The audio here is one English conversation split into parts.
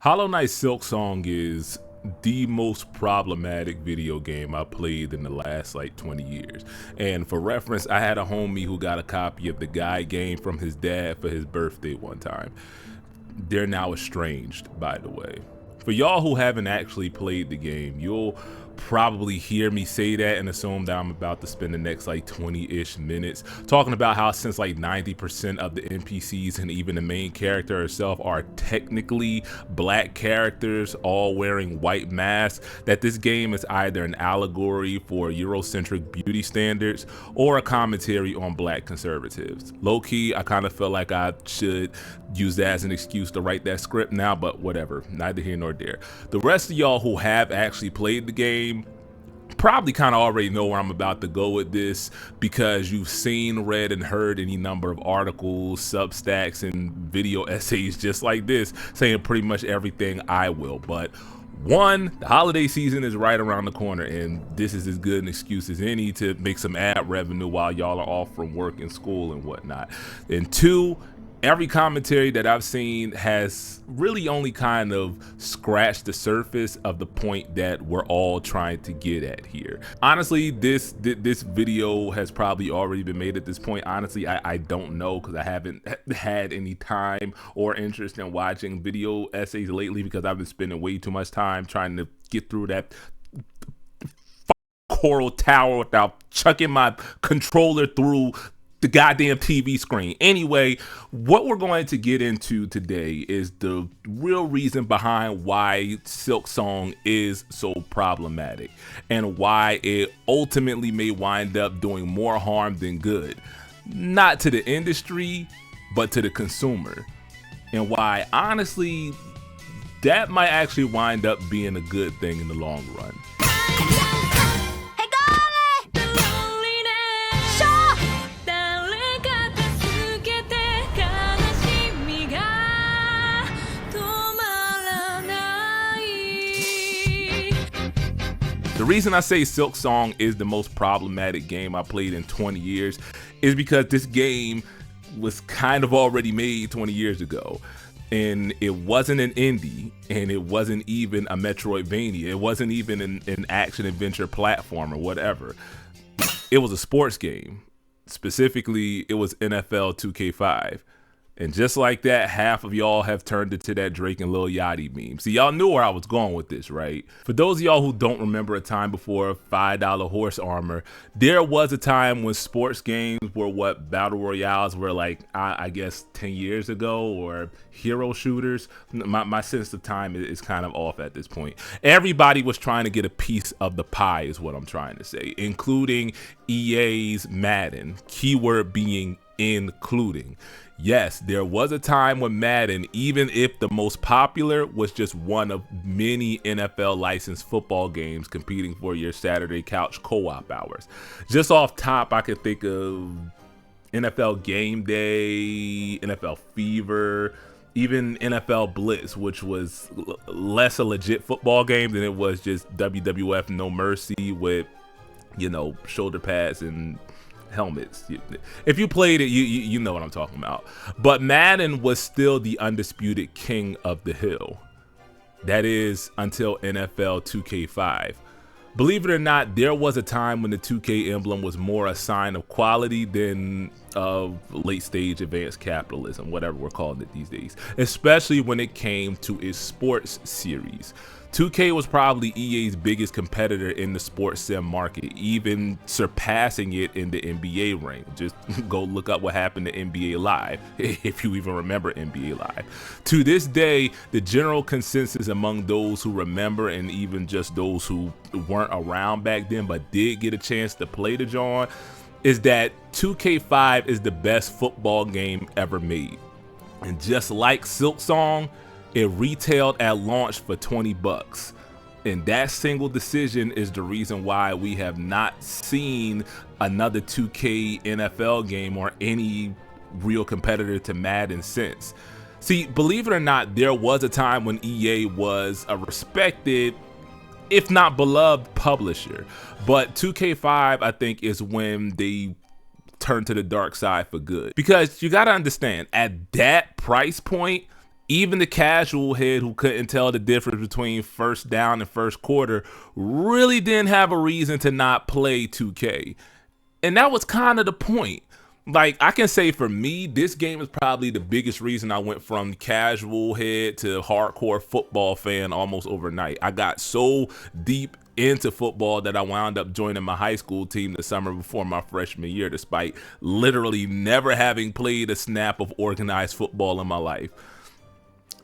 Hollow Knight Silksong is the most problematic video game I played in the last like 20 years. And for reference, I had a homie who got a copy of the guide game from his dad for his birthday one time. They're now estranged, by the way. For y'all who haven't actually played the game, you'll probably hear me say that and assume that I'm about to spend the next like 20-ish minutes talking about how since like 90% of the NPCs and even the main character herself are technically black characters all wearing white masks, that this game is either an allegory for Eurocentric beauty standards or a commentary on black conservatives. Low-key, I kind of feel like I should use that as an excuse to write that script now, but whatever, neither here nor there. The rest of y'all who have actually played the game probably kind of already know where I'm about to go with this, because you've seen, read, and heard any number of articles, substacks, and video essays just like this saying pretty much everything I will. But one, the holiday season is right around the corner, and this is as good an excuse as any to make some ad revenue while y'all are off from work and school and whatnot. And two, every commentary that I've seen has really only kind of scratched the surface of the point that we're all trying to get at here. Honestly, this video has probably already been made at this point. Honestly, I don't know, because I haven't had any time or interest in watching video essays lately, because I've been spending way too much time trying to get through that coral tower without chucking my controller through the goddamn TV screen. Anyway, what we're going to get into today is the real reason behind why Silksong is so problematic and why it ultimately may wind up doing more harm than good, not to the industry, but to the consumer, and why honestly that might actually wind up being a good thing in the long run. The reason I say Silksong is the most problematic game I played in 20 years is because this game was kind of already made 20 years ago. And it wasn't an indie, and it wasn't even a Metroidvania. It wasn't even an action-adventure platform or whatever. It was a sports game. Specifically, it was NFL 2K5. And just like that, half of y'all have turned into that Drake and Lil Yachty meme. See, y'all knew where I was going with this, right? For those of y'all who don't remember a time before $5 horse armor, there was a time when sports games were what battle royales were like, I guess 10 years ago, or hero shooters. My sense of time is kind of off at this point. Everybody was trying to get a piece of the pie is what I'm trying to say, including EA's Madden, keyword being including. Yes, there was a time when Madden, even if the most popular, was just one of many NFL licensed football games competing for your Saturday couch co-op hours. Just off top, I could think of NFL Game Day, NFL Fever, even NFL Blitz, which was less a legit football game than it was just WWF No Mercy with, you know, shoulder pads and helmets. If you played it, you know what I'm talking about. But Madden was still the undisputed king of the hill. That is until NFL 2K5. Believe it or not, there was a time when the 2K emblem was more a sign of quality than late stage advanced capitalism, whatever we're calling it these days, especially when it came to its sports series. 2K was probably EA's biggest competitor in the sports sim market, even surpassing it in the NBA ring. Just go look up what happened to NBA Live, if you even remember NBA Live. To this day, the general consensus among those who remember, and even just those who weren't around back then but did get a chance to play the joint, is that 2K5 is the best football game ever made. And just like Silksong, it retailed at launch for 20 bucks. And that single decision is the reason why we have not seen another 2K NFL game or any real competitor to Madden since. See, believe it or not, there was a time when EA was a respected, if not beloved, publisher. But 2K5, I think, is when they turned to the dark side for good. Because you gotta understand, at that price point, Even the casual head who couldn't tell the difference between first down and first quarter really didn't have a reason to not play 2K. And that was kind of the point. Like, I can say for me, this game is probably the biggest reason I went from casual head to hardcore football fan almost overnight. I got so deep into football that I wound up joining my high school team the summer before my freshman year, despite literally never having played a snap of organized football in my life.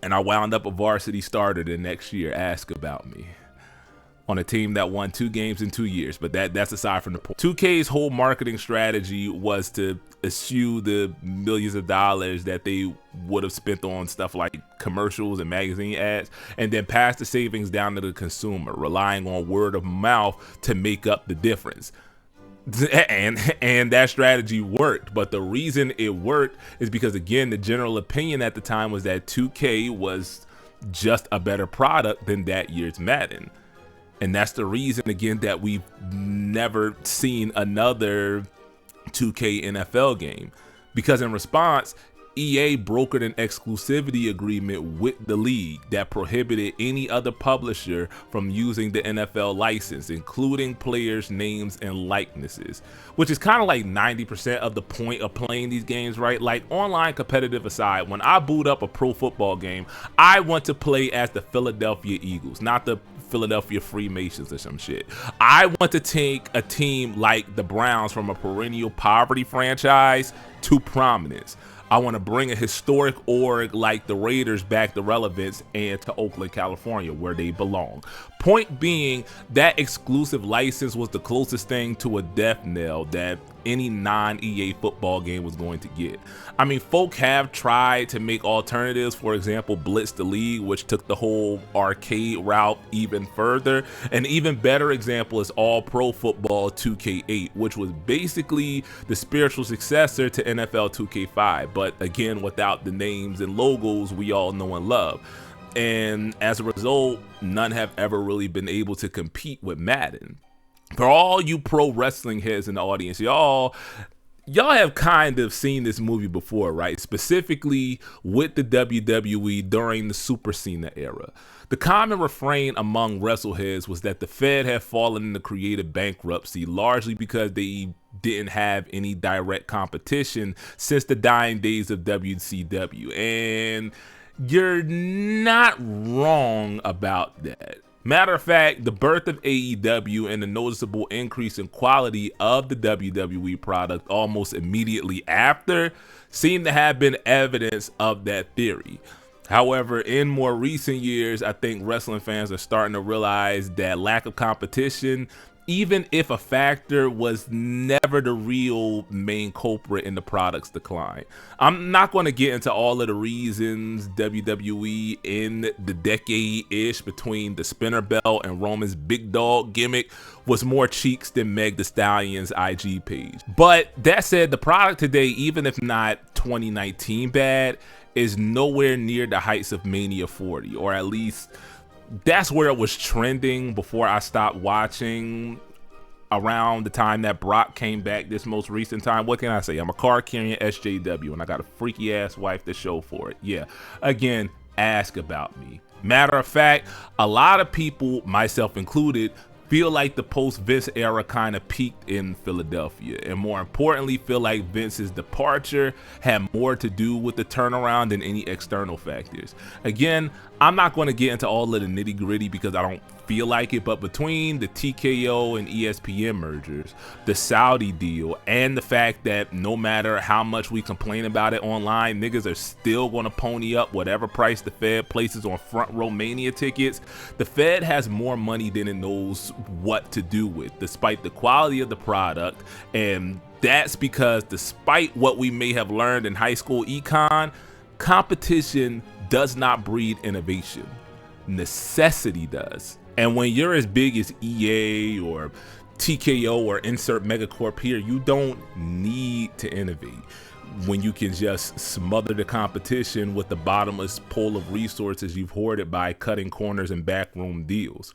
And I wound up a varsity starter the next year. Ask about me. On a team that won 2 games in 2 years, but that's aside from the point. 2K's whole marketing strategy was to eschew the millions of dollars that they would have spent on stuff like commercials and magazine ads, and then pass the savings down to the consumer, relying on word of mouth to make up the difference. And that strategy worked, but the reason it worked is because, again, the general opinion at the time was that 2K was just a better product than that year's Madden. And that's the reason, again, that we've never seen another 2K NFL game. Because in response, EA brokered an exclusivity agreement with the league that prohibited any other publisher from using the NFL license, including players' names and likenesses, which is kind of like 90% of the point of playing these games, right? Like, online competitive aside, when I boot up a pro football game, I want to play as the Philadelphia Eagles, not the Philadelphia Freemasons or some shit. I want to take a team like the Browns from a perennial poverty franchise to prominence. I want to bring a historic org like the Raiders back to relevance and to Oakland, California, where they belong. Point being, that exclusive license was the closest thing to a death knell that any non-EA football game was going to get. I mean, folk have tried to make alternatives. For example, Blitz the League, which took the whole arcade route even further. An even better example is All Pro Football 2K8, which was basically the spiritual successor to NFL 2K5, but again, without the names and logos we all know and love. And as a result, none have ever really been able to compete with Madden. For all you pro wrestling heads in the audience, y'all have kind of seen this movie before, right? Specifically with the WWE during the Super Cena era. The common refrain among wrestleheads was that the Fed had fallen into creative bankruptcy, largely because they didn't have any direct competition since the dying days of WCW. And you're not wrong about that. Matter of fact, the birth of AEW and the noticeable increase in quality of the WWE product almost immediately after seem to have been evidence of that theory. However, in more recent years, I think wrestling fans are starting to realize that lack of competition, even if a factor, was never the real main culprit in the product's decline. I'm not going to get into all of the reasons WWE in the decade-ish between the spinner belt and Roman's big dog gimmick was more cheeks than Meg Thee Stallion's IG page. But that said, the product today, even if not 2019 bad, is nowhere near the heights of Mania 40, or at least that's where it was trending before I stopped watching around the time that Brock came back this most recent time. What can I say? I'm a car carrying SJW and I got a freaky ass wife to show for it. Yeah, again, ask about me. Matter of fact, a lot of people, myself included, feel like the post-Vince era kind of peaked in Philadelphia, and more importantly, feel like Vince's departure had more to do with the turnaround than any external factors. Again, I'm not going to get into all of the nitty-gritty because I don't feel like it, but between the TKO and ESPN mergers, the Saudi deal, and the fact that no matter how much we complain about it online, niggas are still going to pony up whatever price the Fed places on front row Mania tickets, the Fed has more money than it knows what to do with, despite the quality of the product. And that's because despite what we may have learned in high school econ, competition does not breed innovation. Necessity does. And when you're as big as EA or TKO or insert megacorp here, you don't need to innovate when you can just smother the competition with the bottomless pool of resources you've hoarded by cutting corners and backroom deals.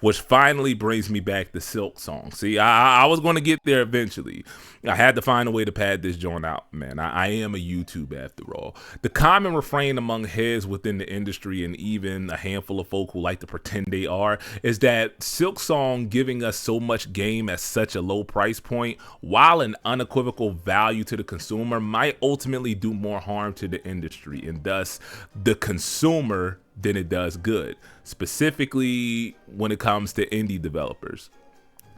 Which finally brings me back to Silksong. See, I was going to get there eventually. I had to find a way to pad this joint out, man. I am a YouTube after all. The common refrain among heads within the industry, and even a handful of folk who like to pretend they are, is that Silksong giving us so much game at such a low price point, while an unequivocal value to the consumer, might ultimately do more harm to the industry and thus the consumer than it does good, specifically when it comes to indie developers.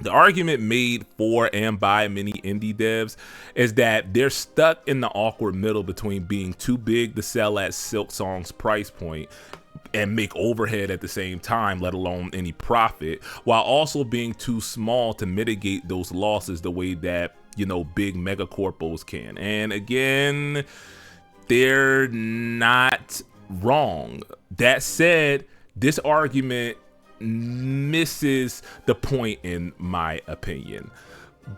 The argument made for and by many indie devs is that they're stuck in the awkward middle between being too big to sell at Silksong's price point and make overhead at the same time, let alone any profit, while also being too small to mitigate those losses the way that, you know, big megacorpos can. And again, they're not wrong. That said, this argument misses the point in my opinion,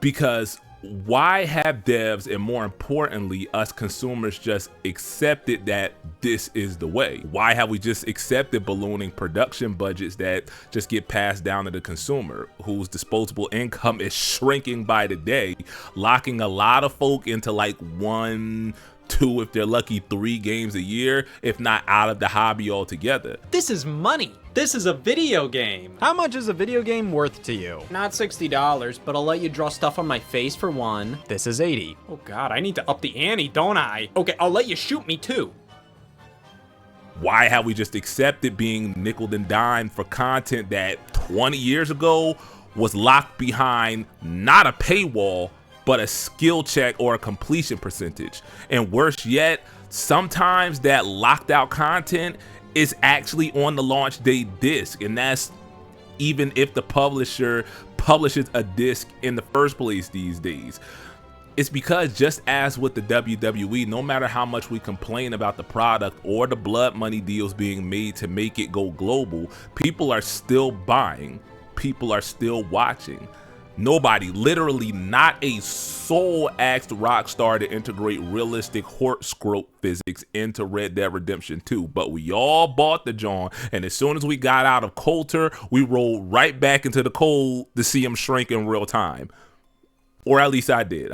because why have devs, and more importantly us consumers, just accepted that this is the way? Why have we just accepted ballooning production budgets that just get passed down to the consumer, whose disposable income is shrinking by the day, locking a lot of folk into like 1, 2, if they're lucky, 3 games a year, if not out of the hobby altogether? This is money. This is a video game. How much is a video game worth to you? Not $60, but I'll let you draw stuff on my face for one. This is 80. Oh God, I need to up the ante, don't I? Okay, I'll let you shoot me too. Why have we just accepted being nickel and dimed for content that 20 years ago was locked behind not a paywall, but a skill check or a completion percentage? And worse yet, sometimes that locked out content is actually on the launch day disc, and that's even if the publisher publishes a disc in the first place these days. It's because, just as with the WWE, no matter how much we complain about the product or the blood money deals being made to make it go global, people are still buying, people are still watching. Nobody, literally not a soul, asked Rockstar to integrate realistic horoscope physics into Red Dead Redemption 2, but we all bought the John, and as soon as we got out of Coulter, we rolled right back into the cold to see him shrink in real time. Or at least I did.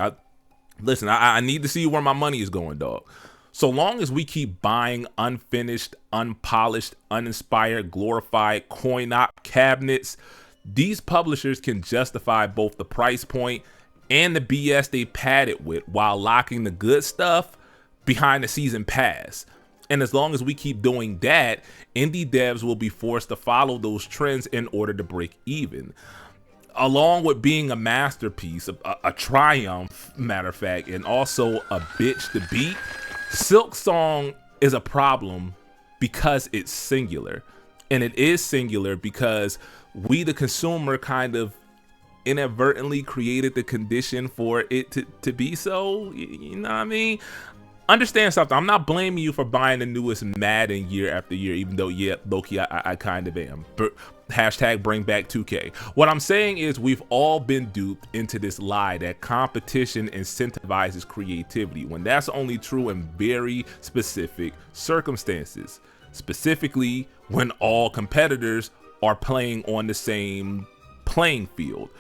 Listen, I need to see where my money is going, dog. So long as we keep buying unfinished, unpolished, uninspired, glorified coin-op cabinets, these publishers can justify both the price point and the BS they pad it with, while locking the good stuff behind the season pass. And as long as we keep doing that, indie devs will be forced to follow those trends in order to break even. Along with being a masterpiece, a triumph, matter of fact, and also a bitch to beat, Silksong is a problem because it's singular. And it is singular because we, the consumer, kind of inadvertently created the condition for it to be so. You know what I mean? Understand something. I'm not blaming you for buying the newest Madden year after year, even though, yeah, low-key, I kind of am. But hashtag bring back 2K. What I'm saying is we've all been duped into this lie that competition incentivizes creativity, when that's only true in very specific circumstances. Specifically, when all competitors are playing on the same playing field.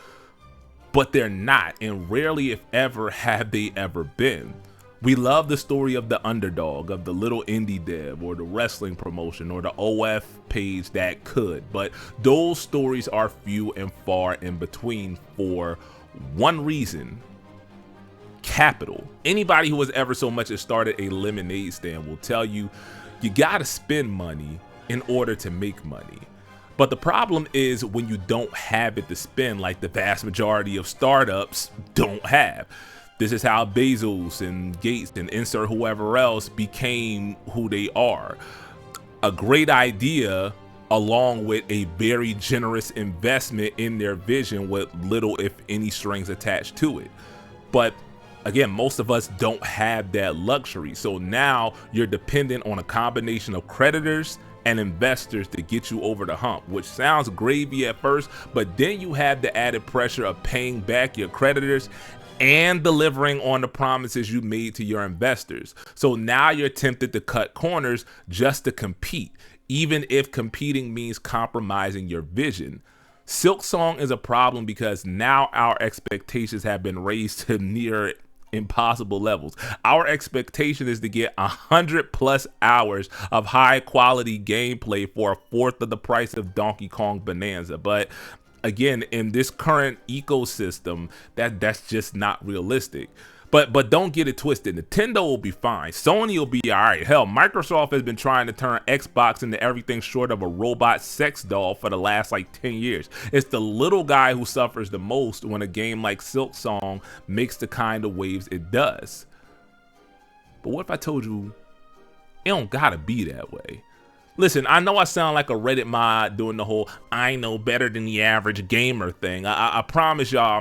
But they're not, and rarely if ever have they ever been. We love the story of the underdog, of the little indie dev, or the wrestling promotion, or the OF page that could, but those stories are few and far in between for one reason: capital. Anybody who has ever so much as started a lemonade stand will tell you, you gotta spend money in order to make money. But the problem is when you don't have it to spend, like the vast majority of startups don't have. This is how Bezos and Gates and insert whoever else became who they are. A great idea along with a very generous investment in their vision with little if any strings attached to it. But again, most of us don't have that luxury. So now you're dependent on a combination of creditors and investors to get you over the hump, which sounds gravy at first, but then you have the added pressure of paying back your creditors and delivering on the promises you made to your investors. So now you're tempted to cut corners just to compete, even if competing means compromising your vision. Silksong is a problem because now our expectations have been raised to near impossible levels. Our expectation is to get 100+ hours of high quality gameplay for a fourth of the price of Donkey Kong Bonanza. But again, in this current ecosystem, that's just not realistic. But don't get it twisted. Nintendo will be fine. Sony will be all right. Hell, Microsoft has been trying to turn Xbox into everything short of a robot sex doll for the last like 10 years. It's the little guy who suffers the most when a game like Silksong makes the kind of waves it does. But what if I told you it don't gotta be that way? Listen, I know I sound like a Reddit mod doing the whole I know better than the average gamer thing. I promise y'all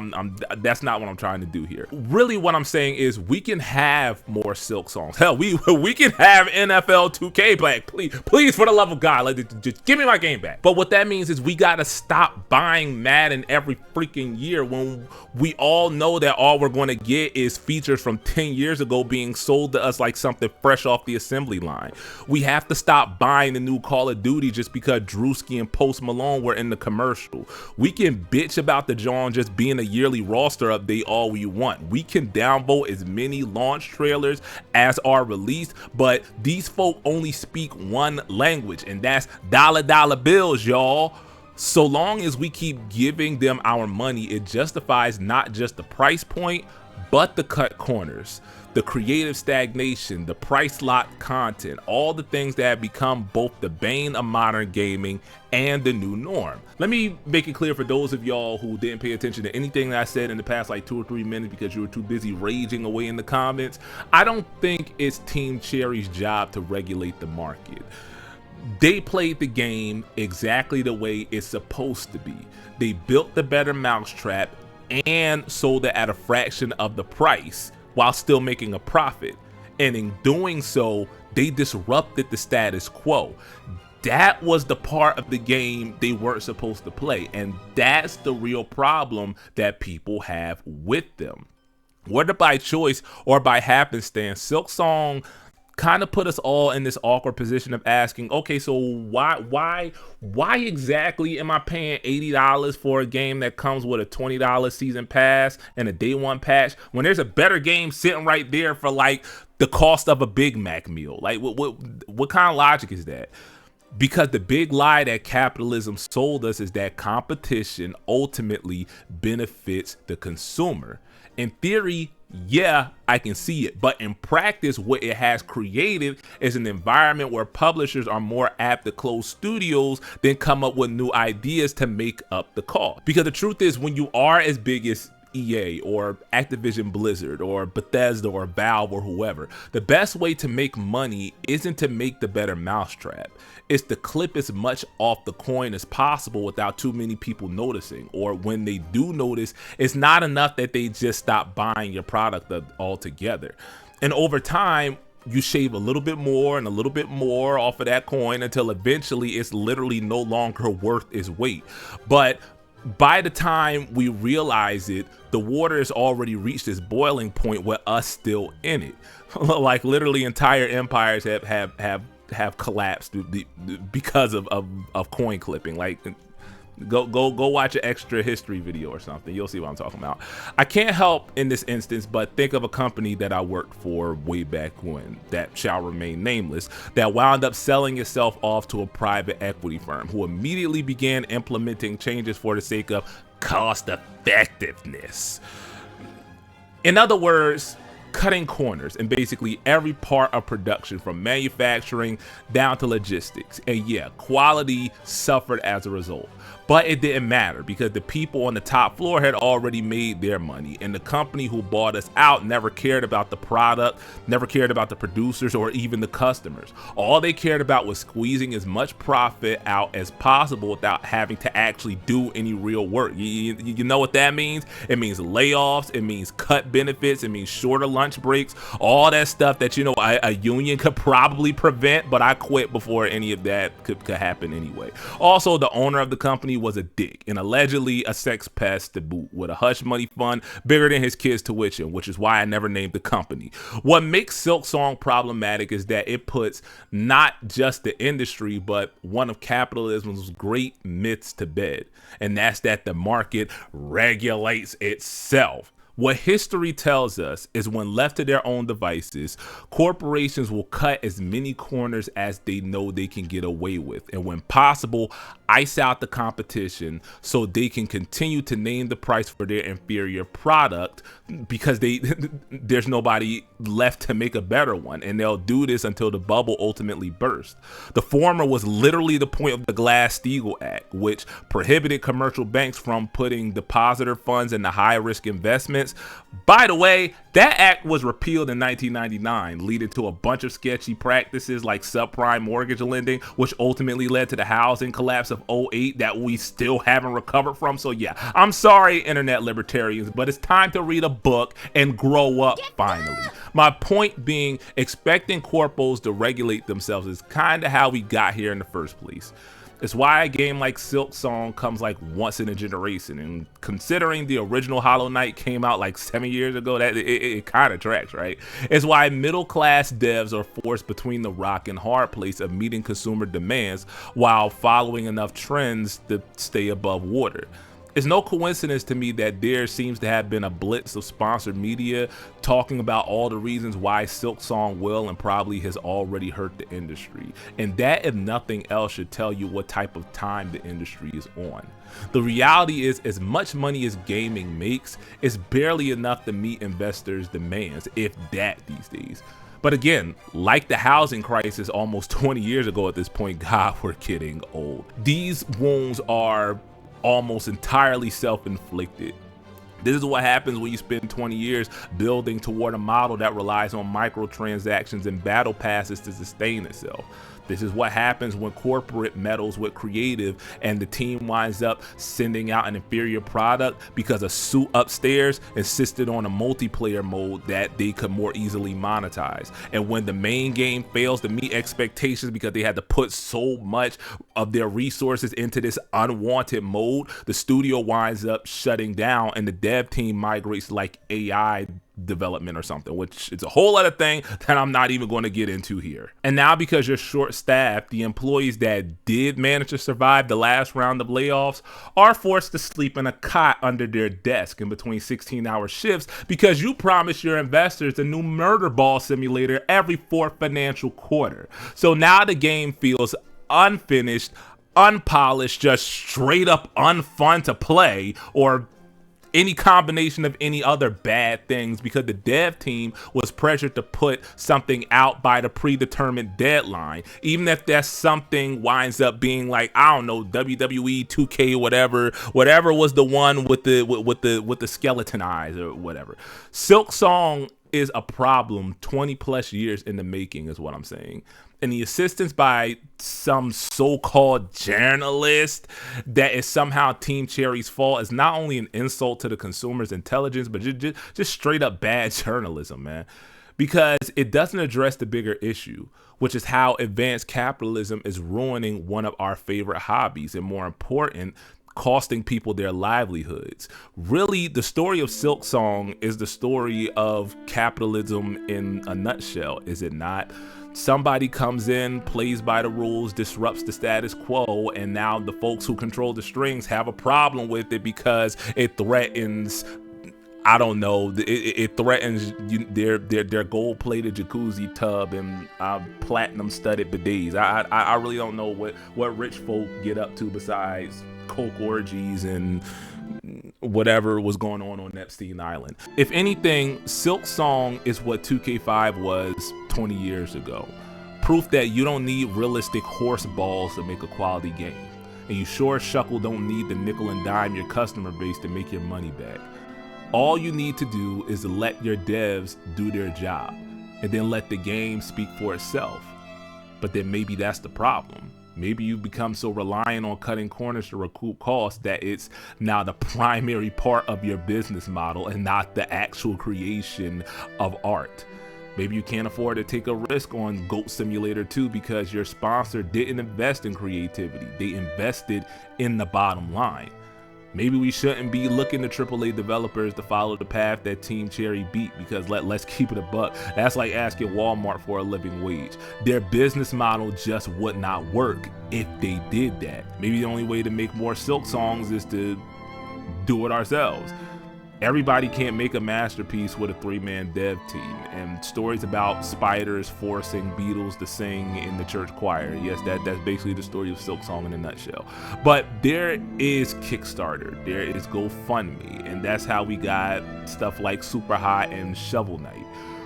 that's not what I'm trying to do here. Really what I'm saying is we can have more Silksongs. Hell, we can have NFL 2K back. Please, for the love of God, like, just give me my game back. But what that means is we gotta stop buying Madden every freaking year when we all know that all we're gonna get is features from 10 years ago being sold to us like something fresh off the assembly line. We have to stop buying the new Call of Duty just because Drewski and Post Malone were in the commercial. We can bitch about the John just being a yearly roster update all we want. We can downvote as many launch trailers as are released, but these folk only speak one language, and that's dollar bills, y'all. So long as we keep giving them our money, it justifies not just the price point, but the cut corners, the creative stagnation, the price lock content, all the things that have become both the bane of modern gaming and the new norm. Let me make it clear for those of y'all who didn't pay attention to anything that I said in the past like 2 or 3 minutes because you were too busy raging away in the comments. I don't think it's Team Cherry's job to regulate the market. They played the game exactly the way it's supposed to be. They built the better mousetrap and sold it at a fraction of the price while still making a profit. And in doing so, they disrupted the status quo. That was the part of the game they weren't supposed to play. And that's the real problem that people have with them. Whether by choice or by happenstance, Silksong kind of put us all in this awkward position of asking, okay, so why exactly am I paying $80 for a game that comes with a $20 season pass and a day one patch when there's a better game sitting right there for like the cost of a Big Mac meal? Like what kind of logic is that? Because the big lie that capitalism sold us is that competition ultimately benefits the consumer. In theory, yeah, I can see it, but in practice, what it has created is an environment where publishers are more apt to close studios than come up with new ideas to make up the cost. Because the truth is, when you are as big as EA or Activision Blizzard or Bethesda or Valve or whoever, the best way to make money isn't to make the better mousetrap. It's to clip as much off the coin as possible without too many people noticing. Or when they do notice, it's not enough that they just stop buying your product altogether. And over time, you shave a little bit more and a little bit more off of that coin until eventually it's literally no longer worth its weight. But by the time we realize it, the water has already reached this boiling point with us still in it. Like literally entire empires have collapsed because of coin clipping. Like go watch an extra history video or something. You'll see what I'm talking about. I can't help in this instance but think of a company that I worked for way back when, that shall remain nameless, that wound up selling itself off to a private equity firm who immediately began implementing changes for the sake of cost effectiveness. In other words, cutting corners in basically every part of production, from manufacturing down to logistics. And yeah, quality suffered as a result. But it didn't matter because the people on the top floor had already made their money, and the company who bought us out never cared about the product, never cared about the producers or even the customers. All they cared about was squeezing as much profit out as possible without having to actually do any real work. You know what that means? It means layoffs, it means cut benefits, it means shorter lunch lunch breaks, all that stuff that, you know, a union could probably prevent, but I quit before any of that could happen anyway. Also, the owner of the company was a dick and allegedly a sex pest to boot, with a hush money fund bigger than his kids' tuition, which is why I never named the company. What makes Silksong problematic is that it puts not just the industry, but one of capitalism's great myths to bed, and that's that the market regulates itself. What history tells us is when left to their own devices, corporations will cut as many corners as they know they can get away with, and when possible, ice out the competition so they can continue to name the price for their inferior product because there's nobody left to make a better one, and they'll do this until the bubble ultimately bursts. The former was literally the point of the Glass-Steagall Act, which prohibited commercial banks from putting depositor funds into high-risk investments. By the way, that act was repealed in 1999, leading to a bunch of sketchy practices like subprime mortgage lending, which ultimately led to the housing collapse of '08 that we still haven't recovered from. So yeah, I'm sorry, internet libertarians, but it's time to read a book and grow up finally. My point being, expecting corpos to regulate themselves is kind of how we got here in the first place. It's why a game like Silksong comes like once in a generation, and considering the original Hollow Knight came out like 7 years ago, that it kind of tracks, right? It's why middle-class devs are forced between the rock and hard place of meeting consumer demands while following enough trends to stay above water. It's no coincidence to me that there seems to have been a blitz of sponsored media talking about all the reasons why Silksong will and probably has already hurt the industry. And that, if nothing else, should tell you what type of time the industry is on. The reality is, as much money as gaming makes, it's barely enough to meet investors' demands, if that, these days. But again, like the housing crisis almost 20 years ago at this point, God, we're getting old. These wounds are almost entirely self-inflicted. This is what happens when you spend 20 years building toward a model that relies on microtransactions and battle passes to sustain itself. This is what happens when corporate meddles with creative and the team winds up sending out an inferior product because a suit upstairs insisted on a multiplayer mode that they could more easily monetize. And when the main game fails to meet expectations because they had to put so much of their resources into this unwanted mode, the studio winds up shutting down and the dev team migrates to like AI development or something, which is a whole other thing that I'm not even going to get into here. And now, because you're short-staffed, the employees that did manage to survive the last round of layoffs are forced to sleep in a cot under their desk in between 16-hour shifts because you promised your investors a new murder ball simulator every fourth financial quarter. So now the game feels unfinished, unpolished, just straight up unfun to play, or any combination of any other bad things, because the dev team was pressured to put something out by the predetermined deadline, even if that something winds up being like, I don't know, WWE 2K, whatever was the one with the skeleton eyes or whatever. Silksong is a problem 20 plus years in the making, is what I'm saying. And the assistance by some so-called journalist that is somehow Team Cherry's fault is not only an insult to the consumer's intelligence, but just straight up bad journalism, man. Because it doesn't address the bigger issue, which is how advanced capitalism is ruining one of our favorite hobbies, and more important, costing people their livelihoods. Really, the story of Silksong is the story of capitalism in a nutshell, is it not? Somebody comes in, plays by the rules, disrupts the status quo, and now the folks who control the strings have a problem with it because it threatens, I don't know, it threatens their gold-plated jacuzzi tub and platinum-studded bidets. I really don't know what rich folk get up to besides coke orgies and whatever was going on Epstein Island. If anything, Silksong is what 2K5 was 20 years ago. Proof that you don't need realistic horse balls to make a quality game. And you sure shuckle don't need the nickel and dime your customer base to make your money back. All you need to do is let your devs do their job and then let the game speak for itself. But then maybe that's the problem. Maybe you become so reliant on cutting corners to recoup costs that it's now the primary part of your business model and not the actual creation of art. Maybe you can't afford to take a risk on Goat Simulator 2 because your sponsor didn't invest in creativity. They invested in the bottom line. Maybe we shouldn't be looking to AAA developers to follow the path that Team Cherry beat, because let's keep it a buck. That's like asking Walmart for a living wage. Their business model just would not work if they did that. Maybe the only way to make more Silksongs is to do it ourselves. Everybody can't make a masterpiece with a 3-man dev team, and stories about spiders forcing beetles to sing in the church choir. Yes, that's basically the story of Silksong in a nutshell. But there is Kickstarter, there is GoFundMe, and that's how we got stuff like Super Hot and Shovel Knight.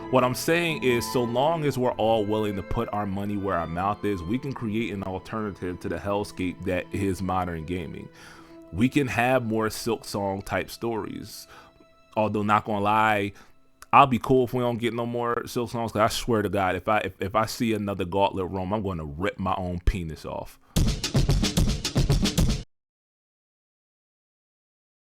What I'm saying is, so long as we're all willing to put our money where our mouth is, we can create an alternative to the hellscape that is modern gaming. We can have more Silksong type stories. Although, not gonna lie, I'll be cool if we don't get no more Silksongs, because I swear to God, if I see another Gauntlet roam, I'm going to rip my own penis off.